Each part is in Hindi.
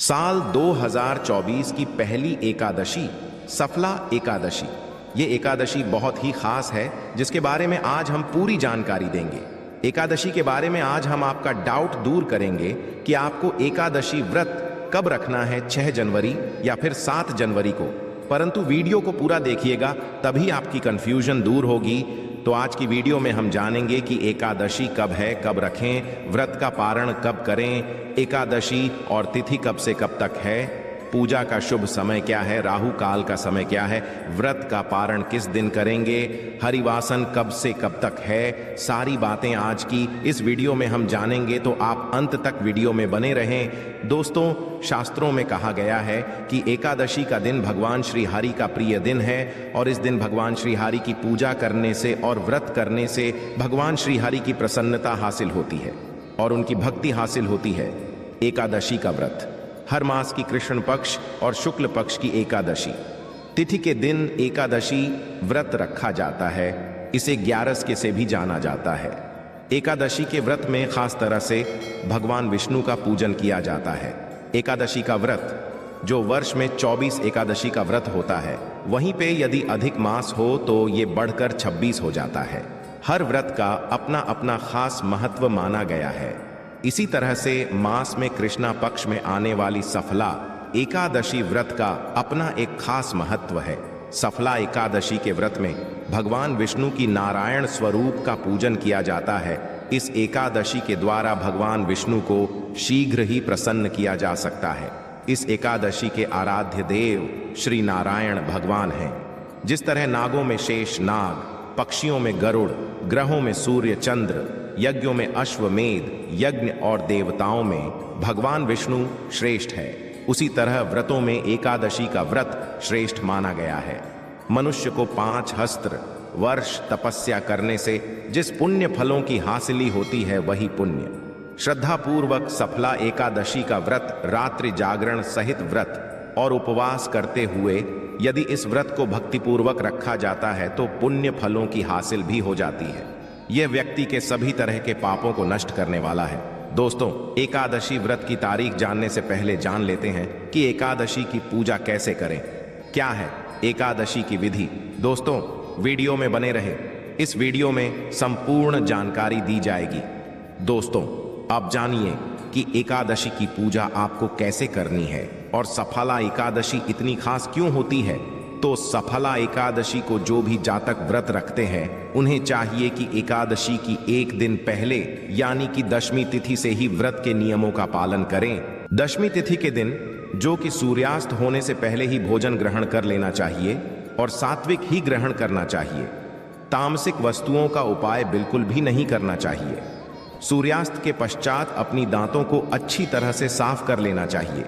साल 2024 की पहली एकादशी सफला एकादशी। ये एकादशी बहुत ही खास है जिसके बारे में आज हम पूरी जानकारी देंगे। एकादशी के बारे में आज हम आपका डाउट दूर करेंगे कि आपको एकादशी व्रत कब रखना है, 6 जनवरी या फिर 7 जनवरी को। परंतु वीडियो को पूरा देखिएगा तभी आपकी कंफ्यूजन दूर होगी। तो आज की वीडियो में हम जानेंगे कि एकादशी कब है, कब रखें, व्रत का पारण कब करें, एकादशी और तिथि कब से कब तक है, पूजा का शुभ समय क्या है, राहु काल का समय क्या है, व्रत का पारण किस दिन करेंगे, हरिवासन कब से कब तक है। सारी बातें आज की इस वीडियो में हम जानेंगे, तो आप अंत तक वीडियो में बने रहें। दोस्तों, शास्त्रों में कहा गया है कि एकादशी का दिन भगवान श्री हरि का प्रिय दिन है और इस दिन भगवान श्री हरि की पूजा करने से और व्रत करने से भगवान श्री हरि की प्रसन्नता हासिल होती है और उनकी भक्ति हासिल होती है। एकादशी का व्रत हर मास की कृष्ण पक्ष और शुक्ल पक्ष की एकादशी तिथि के दिन एकादशी व्रत रखा जाता है। इसे ग्यारस से भी जाना जाता है। एकादशी के व्रत में खास तरह से भगवान विष्णु का पूजन किया जाता है। एकादशी का व्रत जो वर्ष में 24 एकादशी का व्रत होता है, वहीं पे यदि अधिक मास हो तो ये बढ़कर 26 हो जाता है। हर व्रत का अपना अपना खास महत्व माना गया है। इसी तरह से मास में कृष्णा पक्ष में आने वाली सफला एकादशी व्रत का अपना एक खास महत्व है। सफला एकादशी के व्रत में भगवान विष्णु की नारायण स्वरूप का पूजन किया जाता है। इस एकादशी के द्वारा भगवान विष्णु को शीघ्र ही प्रसन्न किया जा सकता है। इस एकादशी के आराध्य देव श्री नारायण भगवान हैं। जिस तरह नागों में शेष नाग, पक्षियों में गरुड़, ग्रहों में सूर्य चंद्र, यज्ञों में अश्वमेध यज्ञ और देवताओं में भगवान विष्णु श्रेष्ठ है, उसी तरह व्रतों में एकादशी का व्रत श्रेष्ठ माना गया है। मनुष्य को 5 सहस्त्र वर्ष तपस्या करने से जिस पुण्य फलों की हासिली होती है, वही पुण्य। श्रद्धा पूर्वक सफला एकादशी का व्रत रात्रि जागरण सहित व्रत और उपवास करते हुए यदि इस व्रत को भक्तिपूर्वक रखा जाता है तो पुण्य फलों की हासिल भी हो जाती है। यह व्यक्ति के सभी तरह के पापों को नष्ट करने वाला है। दोस्तों, एकादशी व्रत की तारीख जानने से पहले जान लेते हैं कि एकादशी की पूजा कैसे करें। क्या है एकादशी की विधि? दोस्तों, वीडियो में बने रहे। इस वीडियो में संपूर्ण जानकारी दी जाएगी। दोस्तों, अब जानिए कि एकादशी की पूजा आपको कैसे करनी है और सफला एकादशी इतनी खास क्यों होती है। तो सफला एकादशी को जो भी जातक व्रत रखते हैं, उन्हें चाहिए कि एकादशी की एक दिन पहले यानी कि दशमी तिथि से ही व्रत के नियमों का पालन करें। दशमी तिथि के दिन जो कि सूर्यास्त होने से पहले ही भोजन ग्रहण कर लेना चाहिए और सात्विक ही ग्रहण करना चाहिए। तामसिक वस्तुओं का उपाय बिल्कुल भी नहीं करना चाहिए। सूर्यास्त के पश्चात अपनी दांतों को अच्छी तरह से साफ कर लेना चाहिए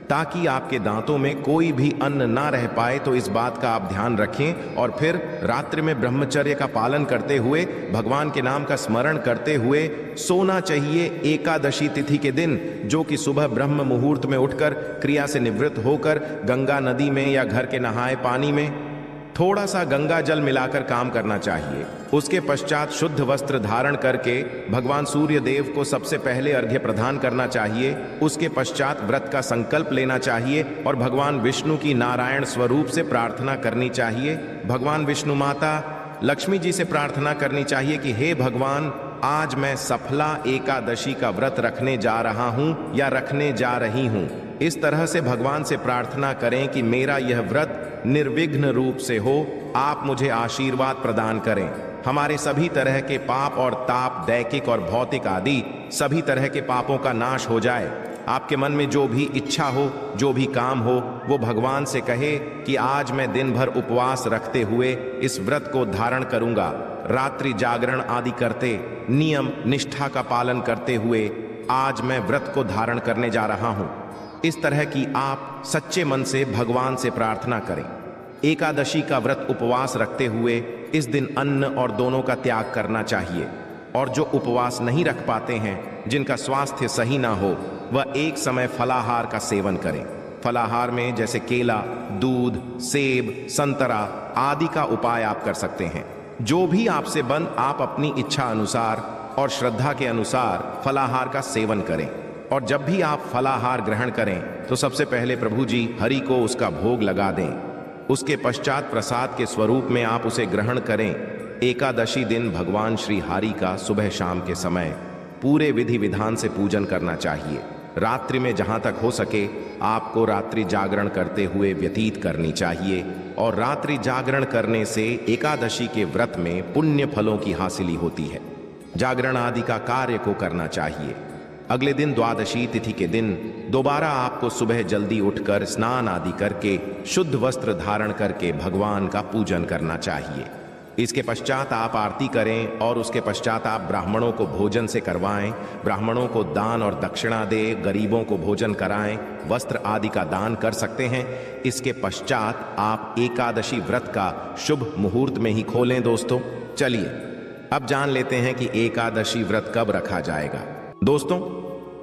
ताकि आपके दांतों में कोई भी अन्न ना रह पाए। तो इस बात का आप ध्यान रखें और फिर रात्रि में ब्रह्मचर्य का पालन करते हुए भगवान के नाम का स्मरण करते हुए सोना चाहिए। एकादशी तिथि के दिन जो कि सुबह ब्रह्म मुहूर्त में उठकर क्रिया से निवृत्त होकर गंगा नदी में या घर के नहाए पानी में थोड़ा सा गंगा जल मिलाकर काम करना चाहिए। उसके पश्चात शुद्ध वस्त्र धारण करके भगवान सूर्य देव को सबसे पहले अर्घ्य प्रदान करना चाहिए। उसके पश्चात व्रत का संकल्प लेना चाहिए और भगवान विष्णु की नारायण स्वरूप से प्रार्थना करनी चाहिए। भगवान विष्णु माता लक्ष्मी जी से प्रार्थना करनी चाहिए कि हे भगवान, आज मैं सफला एकादशी का व्रत रखने जा रहा हूँ या रखने जा रही हूँ। इस तरह से भगवान से प्रार्थना करें कि मेरा यह व्रत निर्विघ्न रूप से हो, आप मुझे आशीर्वाद प्रदान करें। हमारे सभी तरह के पाप और ताप, दैकिक और भौतिक आदि सभी तरह के पापों का नाश हो जाए। आपके मन में जो भी इच्छा हो, जो भी काम हो, वो भगवान से कहे कि आज मैं दिन भर उपवास रखते हुए इस व्रत को धारण करूंगा। रात्रि जागरण आदि करते, नियम निष्ठा का पालन करते हुए आज मैं व्रत को धारण करने जा रहा हूं। इस तरह की आप सच्चे मन से भगवान से प्रार्थना करें। एकादशी का व्रत उपवास रखते हुए इस दिन अन्न और दोनों का त्याग करना चाहिए और जो उपवास नहीं रख पाते हैं, जिनका स्वास्थ्य सही ना हो, वह एक समय फलाहार का सेवन करें। फलाहार में जैसे केला, दूध, सेब, संतरा आदि का उपाय आप कर सकते हैं। जो भी आपसे बन, आप अपनी इच्छा अनुसार और श्रद्धा के अनुसार फलाहार का सेवन करें और जब भी आप फलाहार ग्रहण करें तो सबसे पहले प्रभु जी हरि को उसका भोग लगा दें। उसके पश्चात प्रसाद के स्वरूप में आप उसे ग्रहण करें। एकादशी दिन भगवान श्री हरि का सुबह शाम के समय पूरे विधि विधान से पूजन करना चाहिए। रात्रि में जहां तक हो सके आपको रात्रि जागरण करते हुए व्यतीत करनी चाहिए, और रात्रि जागरण करने से एकादशी के व्रत में पुण्य फलों की हासिली होती है। जागरण आदि का कार्य को करना चाहिए। अगले दिन द्वादशी तिथि के दिन दोबारा आपको सुबह जल्दी उठकर स्नान आदि करके शुद्ध वस्त्र धारण करके भगवान का पूजन करना चाहिए। इसके पश्चात आप आरती करें और उसके पश्चात आप ब्राह्मणों को भोजन से करवाएं, ब्राह्मणों को दान और दक्षिणा दे, गरीबों को भोजन कराएं, वस्त्र आदि का दान कर सकते हैं। इसके पश्चात आप एकादशी व्रत का शुभ मुहूर्त में ही खोलें। दोस्तों चलिए अब जान लेते हैं कि एकादशी व्रत कब रखा जाएगा। दोस्तों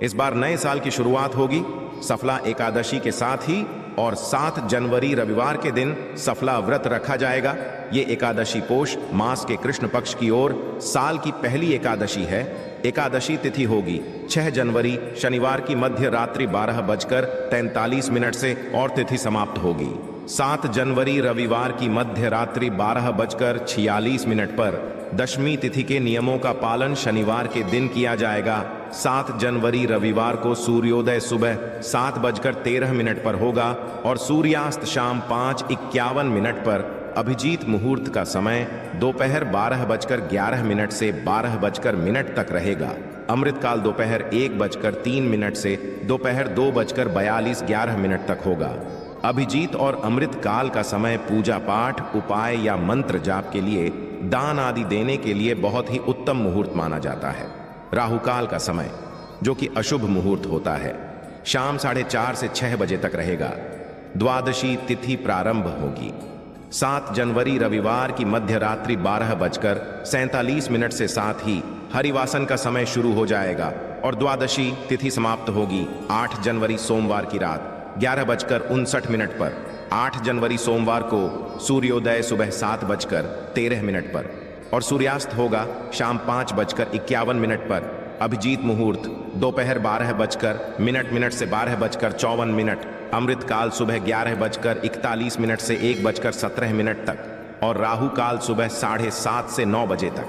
इस बार नए साल की शुरुआत होगी सफला एकादशी के साथ ही, और 7 जनवरी रविवार के दिन सफला व्रत रखा जाएगा। ये एकादशी पोष मास के कृष्ण पक्ष की ओर साल की पहली एकादशी है। एकादशी तिथि होगी 6 जनवरी शनिवार की मध्य रात्रि 12:43 से और तिथि समाप्त होगी 7 जनवरी रविवार की मध्य रात्रि 12:46 पर। दशमी तिथि के नियमों का पालन शनिवार के दिन किया जाएगा। 7 जनवरी रविवार को सूर्योदय सुबह 7:13 पर होगा और सूर्यास्त शाम 5:51 पर। अभिजीत मुहूर्त का समय दोपहर 12:11 से 12:00 तक रहेगा। अमृतकाल दोपहर 1:03 से दोपहर 2:42 तक होगा। अभिजीत और अमृत काल का समय पूजा पाठ, उपाय या मंत्र जाप के लिए, दान आदि देने के लिए बहुत ही उत्तम मुहूर्त माना जाता है। राहुकाल का समय जो कि अशुभ मुहूर्त होता है शाम 4:30 से 6 बजे तक रहेगा। द्वादशी तिथि प्रारंभ होगी 7 जनवरी रविवार की मध्य रात्रि 12:47 से साथ ही हरिवासन का समय शुरू हो जाएगा और द्वादशी तिथि समाप्त होगी 8 जनवरी सोमवार की रात 11:59 पर। 8 जनवरी सोमवार को सूर्योदय सुबह 7:13 पर और सूर्यास्त होगा शाम 5:51 पर। अभिजीत मुहूर्त दोपहर 12:00 से 12:54। अमृत काल सुबह 11:41 से 1:17 तक और राहु काल सुबह 7:30 से 9 बजे तक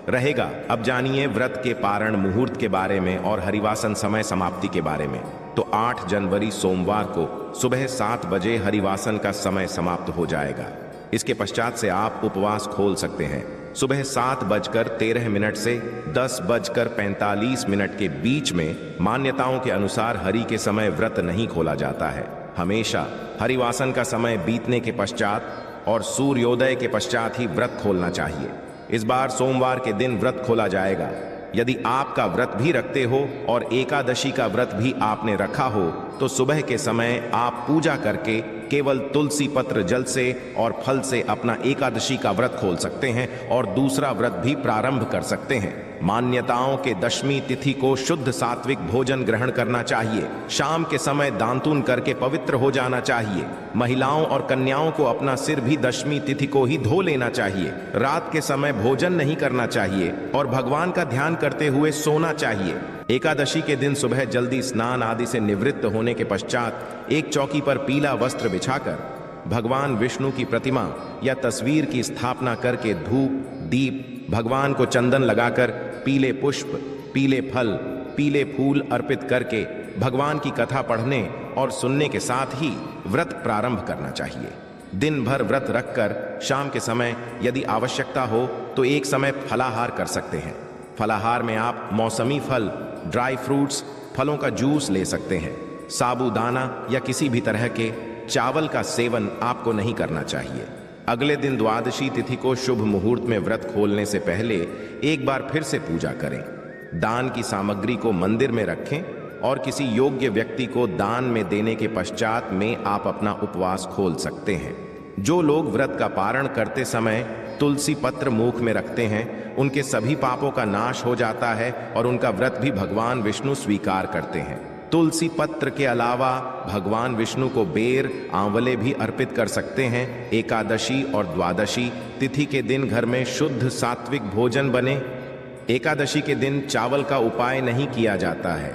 रहेगा। अब जानिए व्रत के पारण मुहूर्त के बारे में और हरिवासन समय समाप्ति के बारे में। तो 8 जनवरी सोमवार को सुबह 7 बजे हरिवासन का समय समाप्त हो जाएगा। इसके पश्चात से आप उपवास खोल सकते हैं। सुबह 7:13 से 10:45 के बीच में मान्यताओं के अनुसार हरि के समय व्रत नहीं खोला जाता है। हमेशा हरिवासन का समय बीतने के पश्चात और सूर्योदय के पश्चात ही व्रत खोलना चाहिए। इस बार सोमवार के दिन व्रत खोला जाएगा। यदि आपका व्रत भी रखते हो और एकादशी का व्रत भी आपने रखा हो तो सुबह के समय आप पूजा करके केवल तुलसी पत्र जल से और फल से अपना एकादशी का व्रत खोल सकते हैं और दूसरा व्रत भी प्रारंभ कर सकते हैं। मान्यताओं के दशमी तिथि को शुद्ध सात्विक भोजन ग्रहण करना चाहिए। शाम के समय दांतुन करके पवित्र हो जाना चाहिए। महिलाओं और कन्याओं को अपना सिर भी दशमी तिथि को ही धो लेना चाहिए। रात के समय भोजन नहीं करना चाहिए और भगवान का ध्यान करते हुए सोना चाहिए। एकादशी के दिन सुबह जल्दी स्नान आदि से निवृत्त होने के पश्चात एक चौकी पर पीला वस्त्र बिछाकर भगवान विष्णु की प्रतिमा या तस्वीर की स्थापना करके धूप दीप भगवान को चंदन लगाकर पीले पुष्प, पीले फल, पीले फूल अर्पित करके भगवान की कथा पढ़ने और सुनने के साथ ही व्रत प्रारंभ करना चाहिए। दिन भर व्रत रखकर शाम के समय यदि आवश्यकता हो तो एक समय फलाहार कर सकते हैं। फलाहार में आप मौसमी फल, ड्राई फ्रूट्स, फलों का जूस ले सकते हैं। साबूदाना या किसी भी तरह के चावल का सेवन आपको नहीं करना चाहिए। अगले दिन द्वादशी तिथि को शुभ मुहूर्त में व्रत खोलने से पहले एक बार फिर से पूजा करें। दान की सामग्री को मंदिर में रखें और किसी योग्य व्यक्ति को दान में देने के पश्चात में आप अपना उपवास खोल सकते हैं। जो लोग व्रत का पारण करते समय तुलसी पत्र मुख में रखते हैं उनके सभी पापों का नाश हो जाता है और उनका व्रत भी भगवान विष्णु स्वीकार करते हैं। तुलसी पत्र के अलावा भगवान विष्णु को बेर, आंवले भी अर्पित कर सकते हैं। एकादशी और द्वादशी तिथि के दिन घर में शुद्ध सात्विक भोजन बने। एकादशी के दिन चावल का उपाय नहीं किया जाता है।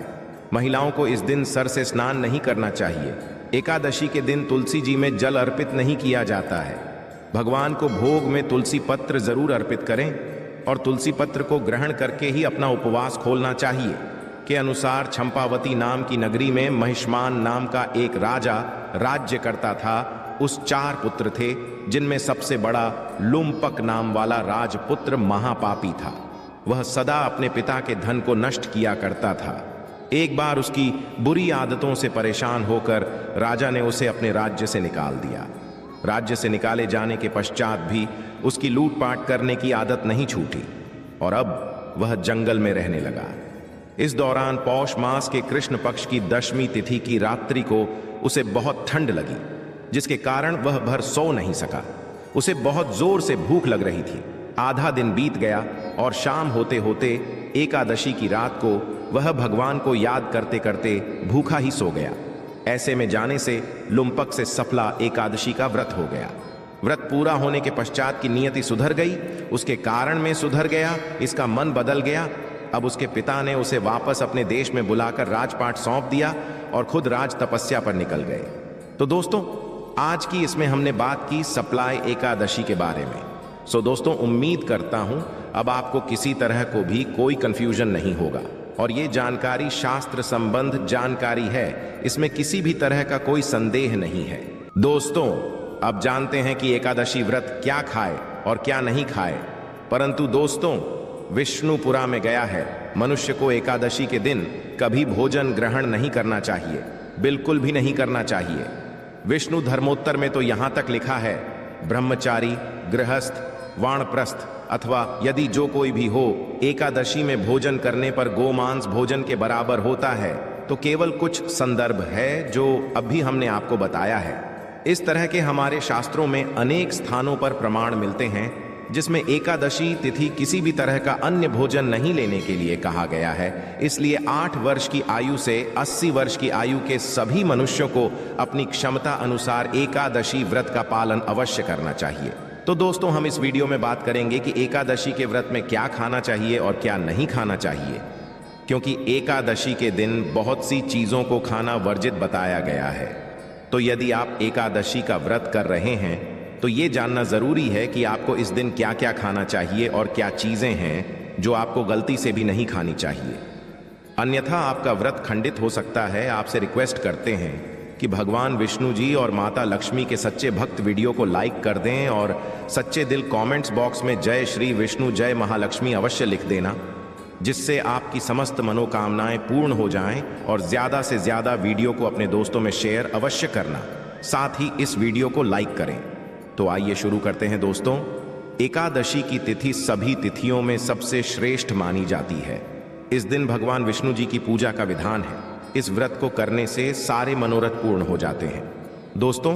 महिलाओं को इस दिन सर से स्नान नहीं करना चाहिए। एकादशी के दिन तुलसी जी में जल अर्पित नहीं किया जाता है। भगवान को भोग में तुलसी पत्र जरूर अर्पित करें और तुलसी पत्र को ग्रहण करके ही अपना उपवास खोलना चाहिए। के अनुसार चंपावती नाम की नगरी में महिष्मान नाम का एक राजा राज्य करता था। उस 4 पुत्र थे, जिनमें सबसे बड़ा लुम्पक नाम वाला राजपुत्र महापापी था। वह सदा अपने पिता के धन को नष्ट किया करता था। एक बार उसकी बुरी आदतों से परेशान होकर राजा ने उसे अपने राज्य से निकाल दिया। राज्य से निकाले जाने के पश्चात भी उसकी लूटपाट करने की आदत नहीं छूटी और अब वह जंगल में रहने लगा। इस दौरान पौष मास के कृष्ण पक्ष की 10वीं तिथि की रात्रि को उसे बहुत ठंड लगी, जिसके कारण वह भर सो नहीं सका। उसे बहुत जोर से भूख लग रही थी। आधा दिन बीत गया और शाम होते होते एकादशी की रात को वह भगवान को याद करते करते भूखा ही सो गया। ऐसे में जाने से लुम्पक से सफला एकादशी का व्रत हो गया। व्रत पूरा होने के पश्चात की नियति सुधर गई, उसके कारण में सुधर गया, इसका मन बदल गया। अब उसके पिता ने उसे वापस अपने देश में बुलाकर राजपाट सौंप दिया और खुद राज तपस्या पर निकल गए। तो दोस्तों, आज की इसमें हमने बात की सप्लाई एकादशी के बारे में। सो दोस्तों, उम्मीद करता हूं अब आपको किसी तरह को भी कोई कंफ्यूजन नहीं होगा और ये जानकारी शास्त्र संबंध जानकारी है, इसमें किसी भी तरह का कोई संदेह नहीं है। दोस्तों, अब जानते हैं कि एकादशी व्रत क्या खाए और क्या नहीं खाए। परंतु दोस्तों, विष्णुपुरा में गया है, मनुष्य को एकादशी के दिन कभी भोजन ग्रहण नहीं करना चाहिए, बिल्कुल भी नहीं करना चाहिए। विष्णु धर्मोत्तर में तो यहां तक लिखा है, ब्रह्मचारी, गृहस्थ, वानप्रस्थ अथवा यदि जो कोई भी हो, एकादशी में भोजन करने पर गोमांस भोजन के बराबर होता है। तो केवल कुछ संदर्भ है जो अभी हमने आपको बताया है। इस तरह के हमारे शास्त्रों में अनेक स्थानों पर प्रमाण मिलते हैं जिसमें एकादशी तिथि किसी भी तरह का अन्य भोजन नहीं लेने के लिए कहा गया है। इसलिए 8 वर्ष की आयु से 80 वर्ष की आयु के सभी मनुष्यों को अपनी क्षमता अनुसार एकादशी व्रत का पालन अवश्य करना चाहिए। तो दोस्तों, हम इस वीडियो में बात करेंगे कि एकादशी के व्रत में क्या खाना चाहिए और क्या नहीं खाना चाहिए, क्योंकि एकादशी के दिन बहुत सी चीजों को खाना वर्जित बताया गया है। तो यदि आप एकादशी का व्रत कर रहे हैं तो ये जानना जरूरी है कि आपको इस दिन क्या क्या खाना चाहिए और क्या चीजें हैं जो आपको गलती से भी नहीं खानी चाहिए, अन्यथा आपका व्रत खंडित हो सकता है। आपसे रिक्वेस्ट करते हैं कि भगवान विष्णु जी और माता लक्ष्मी के सच्चे भक्त वीडियो को लाइक कर दें और सच्चे दिल कमेंट्स बॉक्स में जय श्री विष्णु जय महालक्ष्मी अवश्य लिख देना, जिससे आपकी समस्त मनोकामनाएं पूर्ण हो जाएं। और ज्यादा से ज्यादा वीडियो को अपने दोस्तों में शेयर अवश्य करना, साथ ही इस वीडियो को लाइक करें। तो आइए शुरू करते हैं दोस्तों। एकादशी की तिथि सभी तिथियों में सबसे श्रेष्ठ मानी जाती है। इस दिन भगवान विष्णु जी की पूजा का विधान है। इस व्रत को करने से सारे मनोरथ पूर्ण हो जाते हैं। दोस्तों,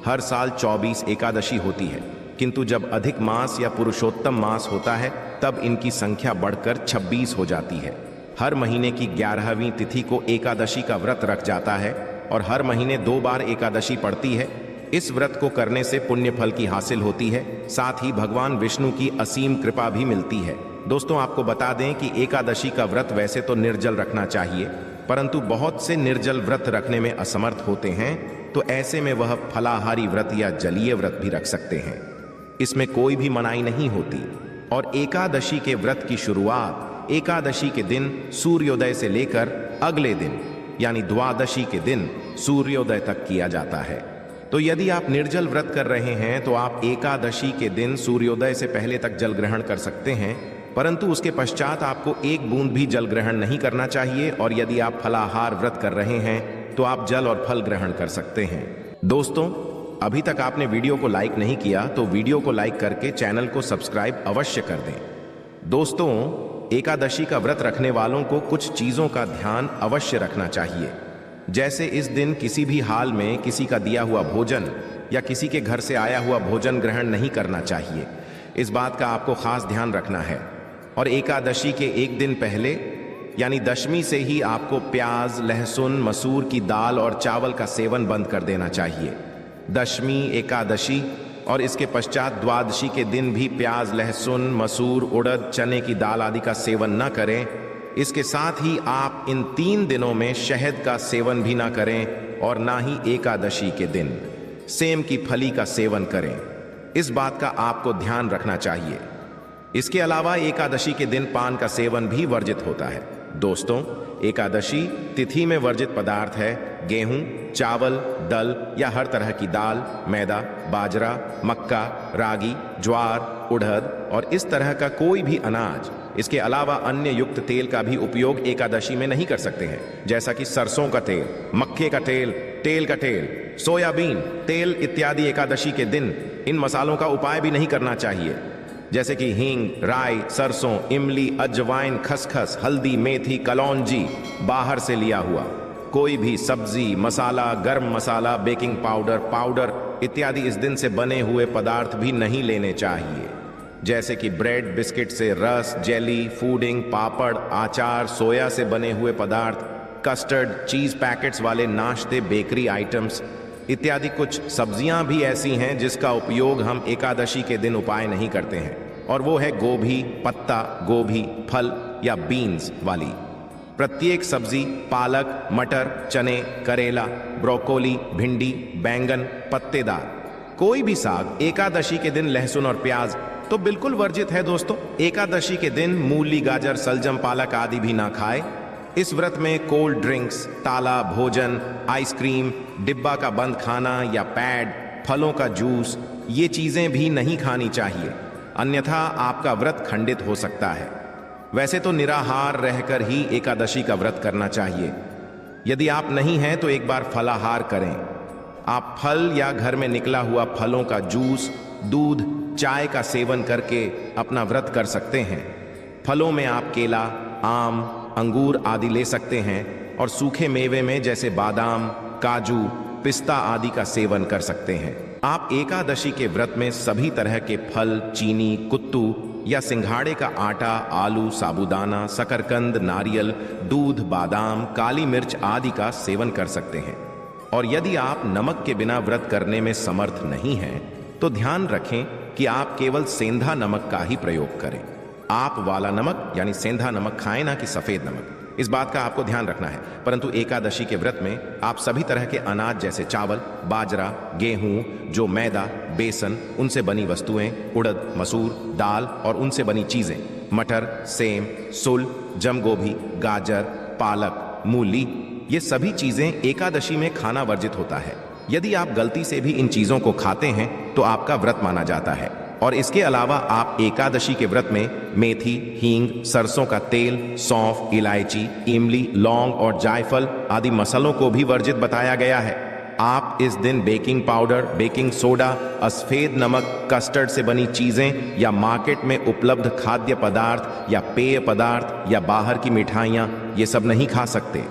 हर साल 24 एकादशी होती है, किंतु जब अधिक मास या पुरुषोत्तम मास होता है तब इनकी संख्या बढ़कर 26 हो जाती है। हर महीने की 11वीं तिथि को एकादशी का व्रत रख जाता है और हर महीने 2 बार एकादशी पड़ती है। इस व्रत को करने से पुण्य फल की हासिल होती है, साथ ही भगवान विष्णु की असीम कृपा भी मिलती है। दोस्तों, आपको बता दें कि एकादशी का व्रत वैसे तो निर्जल रखना चाहिए, परंतु बहुत से निर्जल व्रत रखने में असमर्थ होते हैं, तो ऐसे में वह फलाहारी व्रत या जलीय व्रत भी रख सकते हैं। इसमें कोई भी मनाही नहीं होती। और एकादशी के व्रत की शुरुआत एकादशी के दिन सूर्योदय से लेकर अगले दिन यानी द्वादशी के दिन सूर्योदय तक किया जाता है। तो यदि आप निर्जल व्रत कर रहे हैं तो आप एकादशी के दिन सूर्योदय से पहले तक जल ग्रहण कर सकते हैं, परंतु उसके पश्चात आपको 1 बूंद भी जल ग्रहण नहीं करना चाहिए। और यदि आप फलाहार व्रत कर रहे हैं तो आप जल और फल ग्रहण कर सकते हैं। दोस्तों, अभी तक आपने वीडियो को लाइक नहीं किया तो वीडियो को लाइक करके चैनल को सब्सक्राइब अवश्य कर दें। दोस्तों, एकादशी का व्रत रखने वालों को कुछ चीजों का ध्यान अवश्य रखना चाहिए। जैसे इस दिन किसी भी हाल में किसी का दिया हुआ भोजन या किसी के घर से आया हुआ भोजन ग्रहण नहीं करना चाहिए। इस बात का आपको खास ध्यान रखना है। और एकादशी के 1 दिन पहले यानी 10वीं से ही आपको प्याज, लहसुन, मसूर की दाल और चावल का सेवन बंद कर देना चाहिए। 10वीं एकादशी और इसके पश्चात द्वादशी के दिन भी प्याज, लहसुन, मसूर, उड़द, चने की दाल आदि का सेवन न करें। इसके साथ ही आप इन 3 दिनों में शहद का सेवन भी ना करें और ना ही एकादशी के दिन सेम की फली का सेवन करें। इस बात का आपको ध्यान रखना चाहिए। इसके अलावा एकादशी के दिन पान का सेवन भी वर्जित होता है। दोस्तों, एकादशी तिथि में वर्जित पदार्थ है गेहूं, चावल, दल या हर तरह की दाल, मैदा, बाजरा, मक्का, रागी, ज्वार, उड़द और इस तरह का कोई भी अनाज। इसके अलावा अन्य युक्त तेल का भी उपयोग एकादशी में नहीं कर सकते हैं, जैसा कि सरसों का तेल, मक्के का तेल, तेल का तेल, सोयाबीन तेल इत्यादि। एकादशी के दिन इन मसालों का उपाय भी नहीं करना चाहिए, जैसे कि हींग, राई, सरसों, इमली, अजवाइन, खसखस, हल्दी, मेथी, कलौंजी, बाहर से लिया हुआ कोई भी सब्जी, मसाला, गर्म मसाला, बेकिंग पाउडर इत्यादि इस दिन से बने हुए पदार्थ भी नहीं लेने चाहिए, जैसे कि ब्रेड, बिस्किट से रस, जेली, फूडिंग, पापड़, आचार, सोया से बने हुए पदार्थ, कस्टर्ड, चीज पैकेट्स वाले नाश्ते, बेकरी आइटम्स इत्यादि। कुछ सब्जियां भी ऐसी हैं जिसका उपयोग हम एकादशी के दिन उपाय नहीं करते हैं, और वो है गोभी, पत्ता गोभी, फल या बीन्स वाली प्रत्येक सब्जी, पालक, मटर, चने, करेला, ब्रोकोली, भिंडी, बैंगन, पत्तेदार कोई भी साग। एकादशी के दिन लहसुन और प्याज तो बिल्कुल वर्जित है। दोस्तों, एकादशी के दिन मूली, गाजर, सलजम, पालक आदि भी ना खाए। इस व्रत में कोल्ड ड्रिंक्स, ताला भोजन, आइसक्रीम, डिब्बा का बंद खाना या पैड, फलों का जूस, ये चीजें भी नहीं खानी चाहिए, अन्यथा आपका व्रत खंडित हो सकता है। वैसे तो निराहार रहकर ही एकादशी का व्रत करना चाहिए। यदि आप नहीं हैं तो एक बार फलाहार करें। आप फल या घर में निकला हुआ फलों का जूस, दूध, चाय का सेवन करके अपना व्रत कर सकते हैं। फलों में आप केला, आम, अंगूर आदि ले सकते हैं और सूखे मेवे में जैसे बादाम, काजू, पिस्ता आदि का सेवन कर सकते हैं। आप एकादशी के व्रत में सभी तरह के फल, चीनी, कुत्तू या सिंघाड़े का आटा, आलू, साबूदाना, शकरकंद, नारियल, दूध, बादाम, काली मिर्च आदि का सेवन कर सकते हैं। और यदि आप नमक के बिना व्रत करने में समर्थ नहीं हैं, तो ध्यान रखें कि आप केवल सेंधा नमक का ही प्रयोग करें। आप वाला नमक यानी सेंधा नमक खाएं, ना कि सफेद नमक। इस बात का आपको ध्यान रखना है। परंतु एकादशी के व्रत में आप सभी तरह के अनाज जैसे चावल, बाजरा, गेहूं, जो मैदा, बेसन, उनसे बनी वस्तुएं, उड़द, मसूर, दाल और उनसे बनी चीजें, मटर, सेम, सुल, जमगोभी, गाजर, पालक, मूली, ये सभी चीजें एकादशी में खाना वर्जित होता है। यदि आप गलती से भी इन चीजों को खाते हैं तो आपका व्रत माना जाता है। और इसके अलावा आप एकादशी के व्रत में मेथी, हींग, सरसों का तेल, सौंफ, इलायची, इमली, लौंग और जायफल आदि मसालों को भी वर्जित बताया गया है। आप इस दिन बेकिंग पाउडर, बेकिंग सोडा, असफेद नमक, कस्टर्ड से बनी चीजें या मार्केट में उपलब्ध खाद्य पदार्थ या पेय पदार्थ या बाहर की मिठाइयाँ ये सब नहीं खा सकते।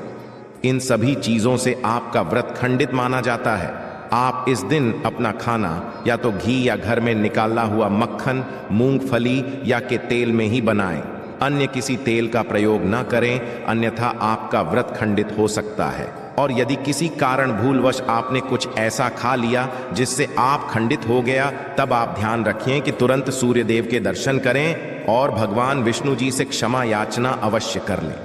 इन सभी चीजों से आपका व्रत खंडित माना जाता है। आप इस दिन अपना खाना या तो घी या घर में निकाला हुआ मक्खन, मूंगफली या के तेल में ही बनाएं। अन्य किसी तेल का प्रयोग न करें, अन्यथा आपका व्रत खंडित हो सकता है। और यदि किसी कारण भूलवश आपने कुछ ऐसा खा लिया जिससे आप खंडित हो गया, तब आप ध्यान रखें कि तुरंत सूर्य देव के दर्शन करें और भगवान विष्णु जी से क्षमा याचना अवश्य कर लें।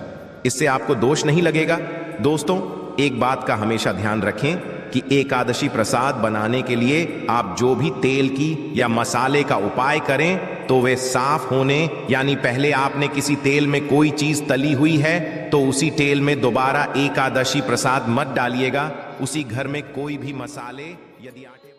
इससे आपको दोष नहीं लगेगा। दोस्तों, एक बात का हमेशा ध्यान रखें कि एकादशी प्रसाद बनाने के लिए आप जो भी तेल की या मसाले का उपाय करें तो वे साफ होने, यानी पहले आपने किसी तेल में कोई चीज तली हुई है तो उसी तेल में दोबारा एकादशी प्रसाद मत डालिएगा। उसी घर में कोई भी मसाले, यदि आटे